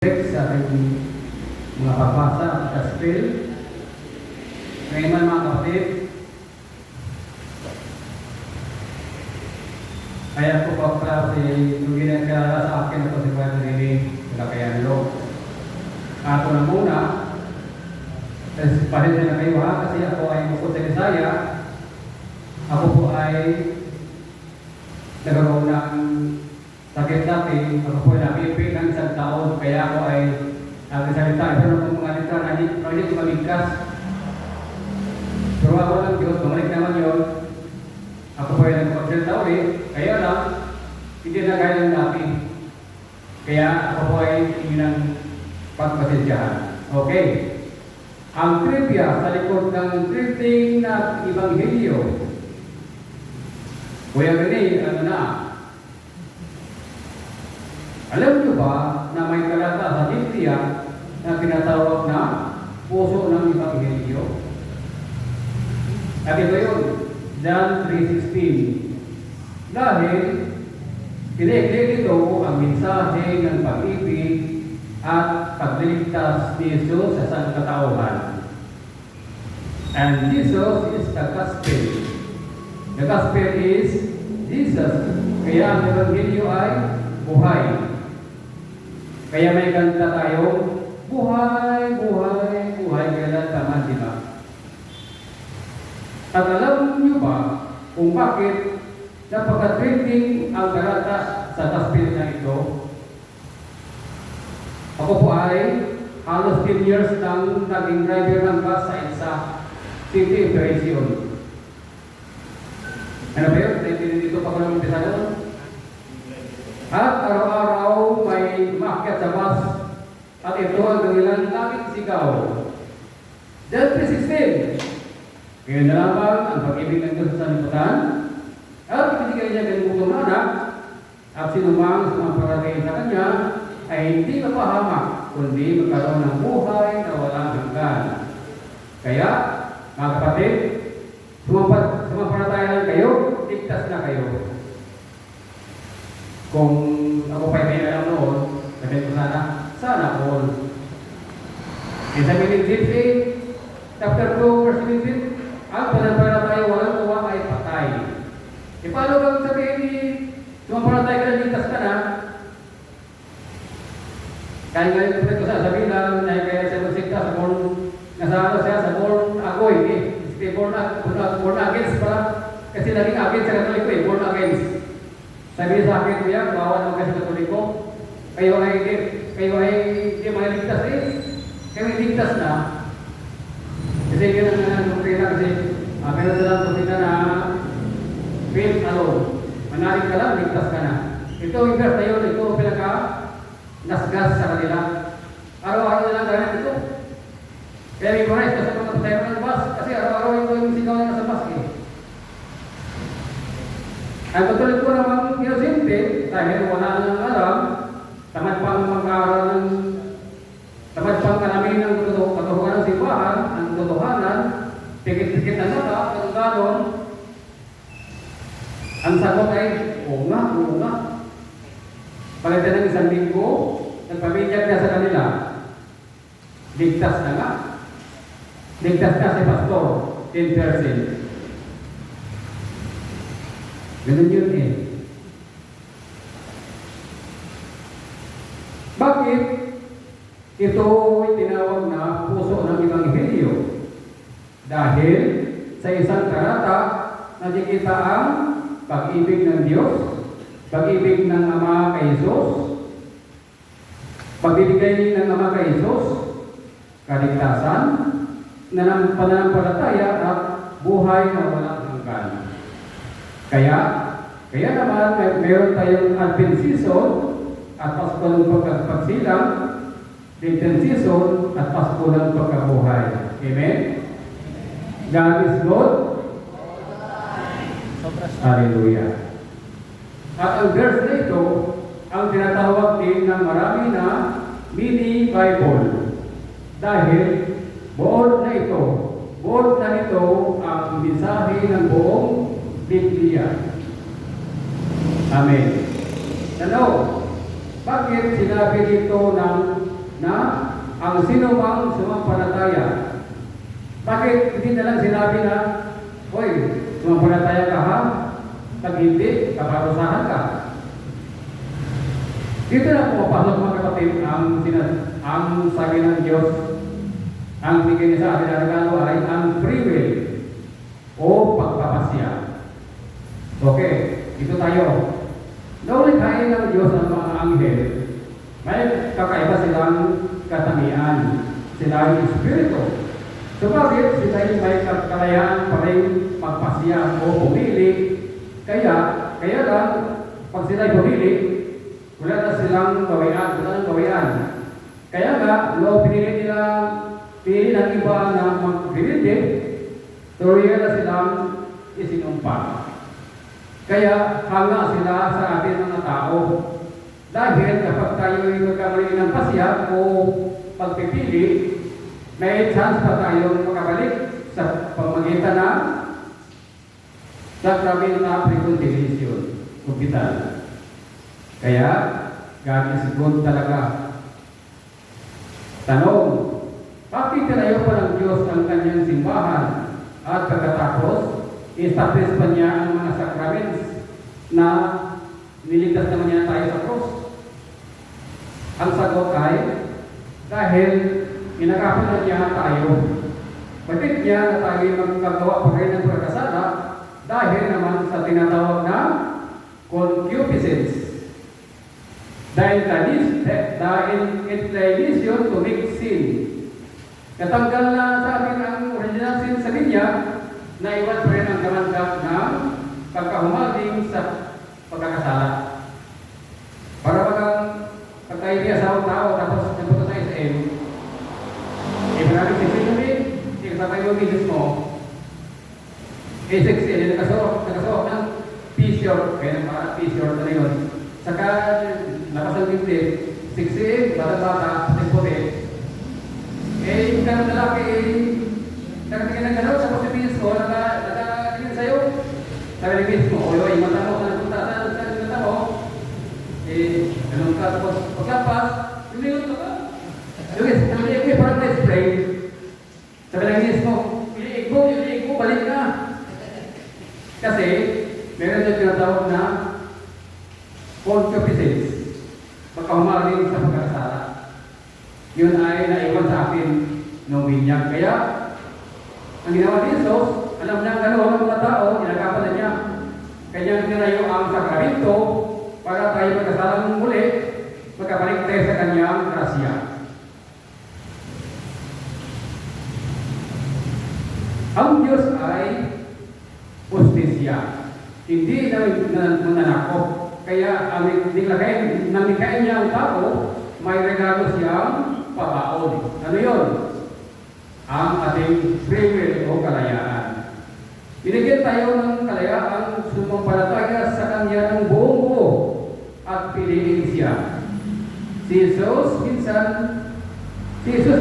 Sa ating mga pagbasa at gospel. Ngayon man mga kapatid, kaya ko pa pala yung ginagkala sa akin ito si Juan Rini Lakayanlo. Ako na muna, pasensya na kayo ha, kasi ako ay bukod sa Bisaya. Ako po ay nagkaroon ng sakit dati. Ako po ay napipi ng isang taon, kaya ako ay nagsalita. Pero kung mga nito na hindi ko mamigkas. Pero ako lang Diyos, bumalik naman yun. Ako po ay nagpagsalita ulit, kaya lang, hindi na gaya ng dati. Kaya ako po ay hindi ng pagpasensyahan. Okay. Ang trivia sa likod ng drifting na Ebanghelyo. Kuya Rene, ano na? Alam niyo ba na may talata sa Biblia na tinatawag na puso ng Ebanghelyo? At ito yun, John 3:16. Dahil piniglig ito ang mensahe ng pag-ibig at pagliligtas ni Jesus sa sangkatauhan. And Jesus is the gospel. The gospel is Jesus. Kaya ang Ebanghelyo ay buhay. Kaya may kanta tayong buhay, buhay, buhay, kailan taman, di ba? At alam niyo ba kung bakit napaka-trending ang talata sa gospel na ito? Ako po ay halos 10 years nang naging driver ng bus sa EDSA City Operation. Ano ba yun? Dito pa ko lang umpisa doon. At araw-araw may umakyat sa bus at ito ang kanilang laging sigaw. John 3:16. Kaya na lamang ang pag-ibig ng Diyos sa sanlibutan at ibinigay niya ganitong anak at sinumang sumampalatay sa Kanya ay hindi mapahamak kundi magkaroon ng buhay na walang hanggan. Kaya, mga kapatid, sumampalataya lang kayo, ligtas na kayo. Kung ako pa'y may alam noon, sabihin ko sana all. In sa Philippians 8, chapter 2, verse 17, ang pananampalataya walang uwa ay patay. E paano bang sabihin ni sumampalataya ka na ligtas ka na? Kaya ngayon ko sasabihin lang na kaya sa musikta sa born, nasa siya sa born agoy, born against pa. Kasi naging against sa Katoliko born against. Sabi sa akin, kuya, bawal mo kasi Katoliko. Kayo ay hindi maligtas Kayo ay ligtas na. Kasi yun ang doktrina kasi meron silang doktrina na faith alone. Manalig ka lang, ligtas ka na. Ito yung verse na yun, ito pinaka-nasgas sa kanila. Araw-araw na lang ganyan ito. Kaya may memorize kasi kung tayo ng bus, kasi araw-araw yung sigaw na sa bus Ang Katoliko naman inosente, dahil wala nang alam, tamad pang mag-aaral tamad pang alamin ng katotohanan ng simbahan, ang katotohanan, tikit-tikit na nata, ang ganon, ang sagot ay, oo nga. Pagdating ng isang linggo, nagpamilyag na sa kanila, ligtas na nga. Ligtas na si Pastor, 10%. Ganun yun Bakit ito ay tinawag na puso ng Ebanghelyo? Dahil sa isang talata nakikita ang pag-ibig ng Diyos, pag-ibig ng Ama kay Jesus, pagbibigay ng Ama kay Jesus, kaligtasan, pananampalataya at buhay na walang hanggan. Kaya naman mayroon tayong Advent season at Pasko ng pagsilang, Lenten season at Pasko ng pagkabuhay. Amen? God is good. Hallelujah. At ang verse na ito, ang tinatawag din ng marami na mini Bible. Dahil buod na ito ang mensahe ng buong Biblia. Amen. Bakit sinabi dito ng na ang sino mang sumampalataya. Bakit hindi na lang sinabi na, hoy, sumampalataya ka ha? Pag hindi, kaparusahan ka. Dito na pumapasok mga kapatid ang sabi ng Diyos, ang bigay niya sa atin na regalo ay ang free will o pagpapasya. Okay, ito tayo. Naulikhain ng Diyos ang mga anghel. May kakaiba silang katangian. Sila ay espiritu. Subalit, sila ay may kalayaan pa rin magpasya o pumili. Kaya lang, pag sila ay pumili, wala na silang gawian. Kaya nga, no, pinili ng iba na mag-rilindi, tuloy na silang isinumpa. Kaya hanga sila sa ating mga tao. Dahil kapag tayo ay magkamali ng pasya o pagpipili, may chance pa tayong makabalik sa pamagitan na sakramin na precondition o vital. Kaya, God is good talaga. Tanong, bakit tinayo pa ng Diyos ang kanyang simbahan at pagkatapos, establish pa niya ang mga sacraments na niligtas naman niya tayo sa cross? Ang sagot ay, dahil inagapan niya tayo. Bakit niya na tayo magkagawa pa rin ng pagkasala dahil naman sa tinatawag na concupiscence. Dahil inclination to make sin. Katanggal na sa atin ang original sin sa linya, naiwan pa rin ang kamandag ng pagkahumaling sa pagkakasala. Para pag tayo niya sa tao, tapos napunta tayo sa M, marami sisinunod, sa tayo misis mo, sexy, nakasuot ng t-shirt, kaya ng mga t-shirt na yun. Saka, nakasang dito, sexy, bata-bata, puti. Yung ganun lalaki, nakatingin ng gano'n, tapos yung misis ko, nakatingin sa'yo. Sabi ng misis mo, oy, mata mo, napunta sa mata mo. Ganun ka, tapos pagkapas, lumingon ka ba? Yung parang may spray. Sabi ng misis mo, iliig mo, balik ka. Kasi, meron yung tinatawag na concupiscence. Pagkahumaling sa pagkakasala. Yun ay naiwan sa atin ng binyag. Kaya, ang ginawa ni Jesus, alam niya gano'n ang mga tao, inagapan na niya. Kanya tinayo ang sakramento para tayo magkasalang muli, magkabalik tayo sa kanyang grasya. Ang Diyos ay justisya. Hindi nananakop. Kaya ang namikain niya ang tao, may regalo siyang pabaon. Ano yun? Ang ating free will o kalayaan. Binigyan tayo ng kalayaan sumampalataya sa kanya ng buong buo at piliin siya. Si Jesus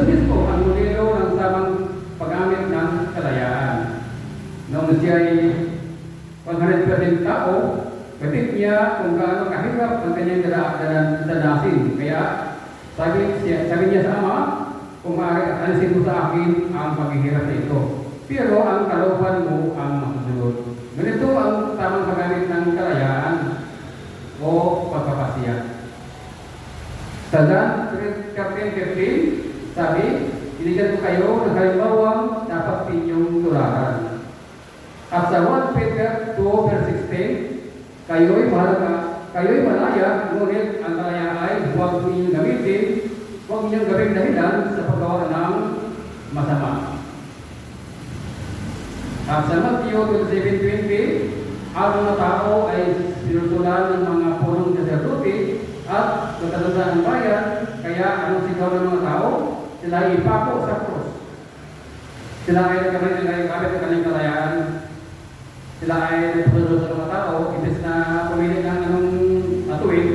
mismo ang modelo ng tamang paggamit ng kalayaan. Noong siya ay 100% tao, katit niya kung gaano kahirap ang kanyang danasin. Kaya sabi niya sa Ama, kung maaari alisin mo sa akin ang paghihirap na ito. Pero ang kalooban mo ang masusunod. Ganito ang tamang paggamit ng kalayaan o pagpapasya. Sa John 13:15, sabi, binigyan ko kayo ng halimbawang dapat ninyong tularan. At sa 1 Peter 2:16, kayo'y malaya, ngunit ang kalaya ay huwag ninyong gamitin, huwag ninyong gawing dahilan sa paggawa ng masama. At sa Matthew 27:20, ang mga tao ay sinusulan ng mga punong saserdote at katalungan ng bayan, kaya anong sigaw ng mga tao? Sila ay ipako sa krus. Sila ay nagkamit ng kanyang kalayaan. Sila ay nagpapalala sa mga tao, imbes na pumili ng anong atuin,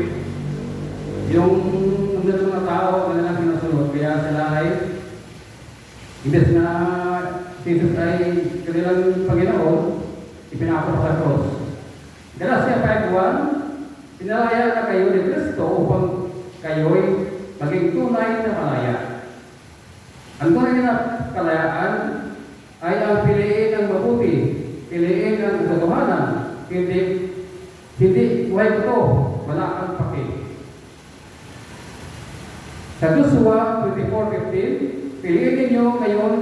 yung mga tao na lang sinusunod. Kaya sila ay, imbes na Jesus ay kanilang Panginoon, ipinako sa cross. Galasya 5:1, pinalaya na kayo ni Kristo upang kayo'y maging tunay na malaya. kalayaan ay ang piliin ng mabuti, piliin ang katotohanan, hindi buhay ko to, wala kang paki. Sa Joshua 24:15, piliin ninyo ngayon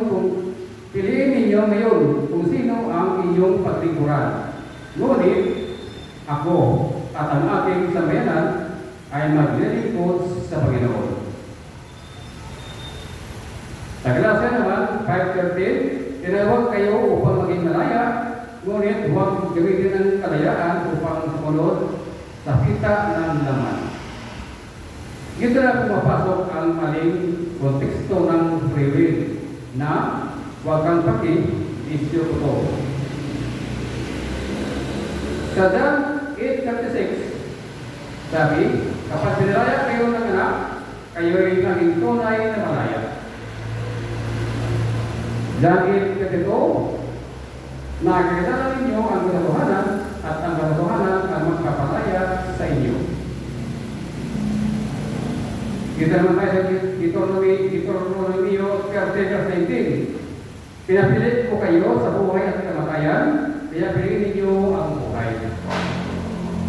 kung sino ang inyong paglingkuran. Ngunit ako at ang aking sambayanan ay maglilingkod sa Panginoon. Sa Galatia naman, 5:13, tinawag kayo upang maging malaya, ngunit huwag gamitin ang kalayaan upang sumunod sa kita ng laman. Dito na pumapasok ang maling konteksto ng free will na huwag kang paki, isyo ko to. Sa John 8:36, sabi, kapag pinalaya kayo ng anak, kayo ay naging tunay na malaya. John 8:32, nakikilala ninyo ang katotohanan at ang katotohanan ang magpapalaya sa inyo. Kita naman tayo sa Deuteronomy 30:19. Pinapilit ko kayo sa buhay at kamatayan, kaya piliin ninyo ang buhay.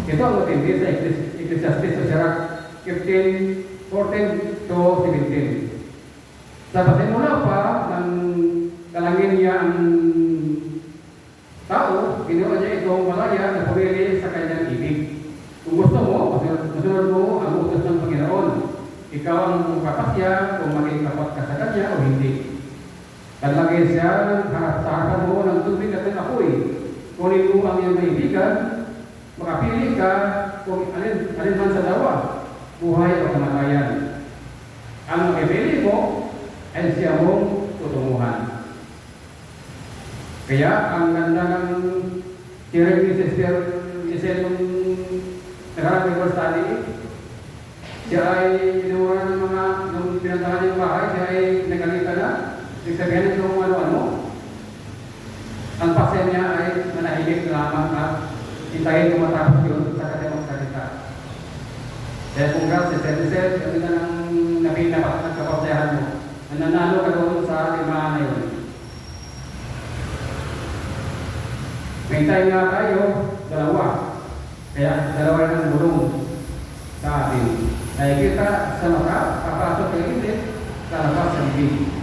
Ito ang matindi sa Ecclesiastes sa Sirach 15:14-17. Sa pasimula pa ng kalangin niya ang tao, ginawa niya itong malaya na pumili sa kanyang ibig. Kung gusto mo, masunod mo ang utos ng Panginoon. Ikaw ang magpapasya kung maging tapat ka sa kanya o hindi. Kalagay siya sa harapan mo ng tubig at ng apoy. Kunin mo ang iyong kaibigan, makapili ka kung alin man sa dawa, buhay o kamatayan. Ang makipili mo ay siya mong tutunguhan. Kaya ang ganda ng hearing ni Sister Giselle nung nakarang Bible study, siya ay inuwan ng mga, nung pinantahan yung bahay, siya ay nagalita na. Ibig sabihin nito ano-ano. Ang pasya niya ay manahimik lamang at hintayin kung matapos yun sa kanya magsalita. Kaya kung Sister Giselle, kami na ng napinapak ng kapasyahan mo. Nananalo ka doon sa limahan na yun. May time nga tayo, dalawa. Kaya dalawa ng bulong sa atin. Nakikita sa mata, papasok sa isip, sa labas sa bibig.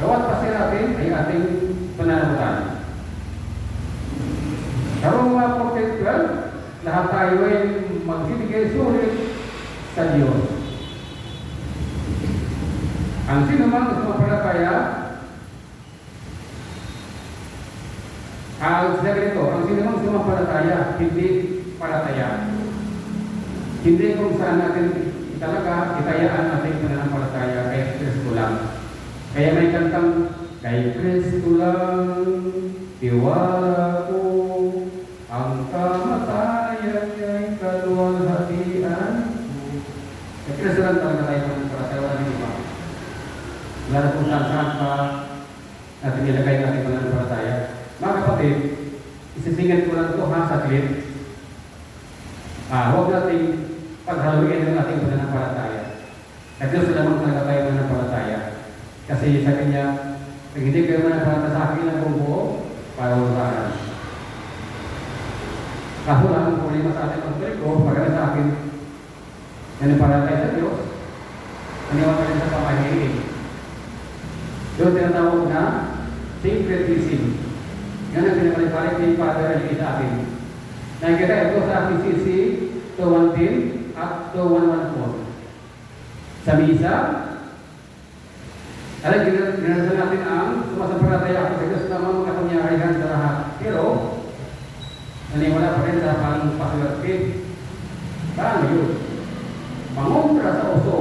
Gawat pa siya natin ay ating pananamutan. Karong mga 14-12, lahat tayo ay magbibigay sulit sa Diyos. Ang sinumang sumapalataya, ang sinumang sumapalataya, hindi palataya. Hindi kung saan natin talaga itayaan ating pananampalataya kay Kristo lang. Kaya may kantang, kay Kristo lang, tiwala ko, ang kamatayan niya'y kaluwalhatian ko. Kay Kristo lang talaga tayo pananampalataya, wala din iba. Wala na kung saan pa natin ilagay natin pananampalataya. Mga kapatid, isisingin ko lang ito sa clip. Huwag natin paghaluin ng ating pananampalataya. At Diyos lamang talaga tayo pananampalataya. Kasi sabi niya, pag hindi kayo mananampalataya sa akin ng buong parusahan. Kaso lang ang problema sa ating pagbaliko, pagkala sa akin, nananampalataya sa Diyos, naniwala rin sa pamahiin. Doon tinatawag na syncretism. Yan ang pinapalipalik ni Father Eli sa akin. Nakikita ito sa PCC 210 at 2114. Sa misa, alam, ginasal natin ang sumasampalataya ako sa Diyos na mga kapangyarihan sa lahat. Pero, naniwala pa rin sa pang-paswerte. Paano yun? Pangontra sa uso,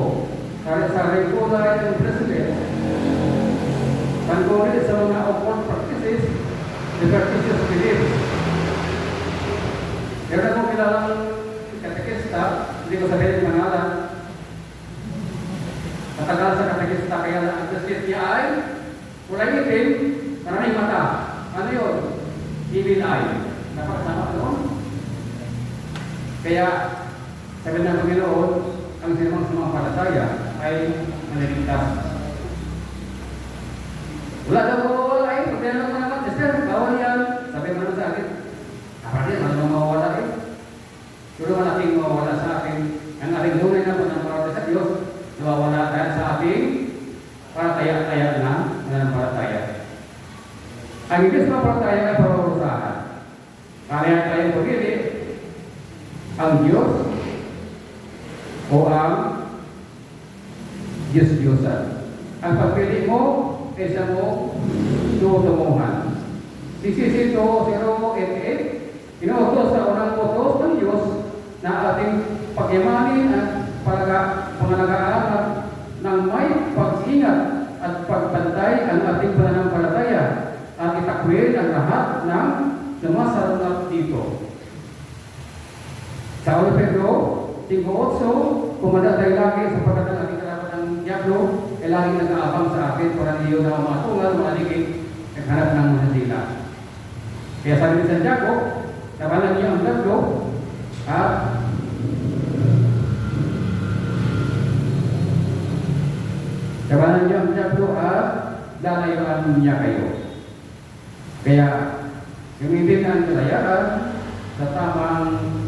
sa regular ng president, pangkonit sa mga occult practices, superstitious beliefs. Meron akong kilalang katekista, hindi ko sabihin yung pangalan. Matagal sa katekista, kaya ang justice niya ay kulay itim, maraming mata. Ano yun? Evil eye. Napakasama doon. Kaya, sabi ng Panginoon, ang sinumang sumampalataya ay maliligtas. Wala daw mawawala eh. Pag tinanong mo naman, Esther, bawal yan. Sabi mo naman sa akin, kapatid, ano mawawala eh? Pero malaking mawawala sa akin. Ang ating tunay na pananampalataya sa Diyos, nawawala tayo sa ating parataya-taya na pananampalataya. Ang ibig sa parataya ay parurusahan. Kaya tayo pagili, ang Diyos o ang Diyos-Diyosan. Ang pagpili mo, kaysa mo tutumuhan. 16:088, inuutos sa unang utos ng Diyos na ating pagyamanin at pangalagaan ng may pag-ingat at pagbantay ang ating pananampalataya at itakwil ang lahat ng sumasalungat dito. Sa 1 Pedro 5:8, kumanda tayo lagi sa pagkatang ating kalaban ng Diablo, ay lagi nag-aabang sa akin para niyo na matungal, maligid, naghanap ng manasila. Kaya sabi ni Santiago, labanan niyo ang Diablo at labanan niyo ang Diablo at lalayuan niya kayo. Kaya gamitin ang kalayaan sa tamang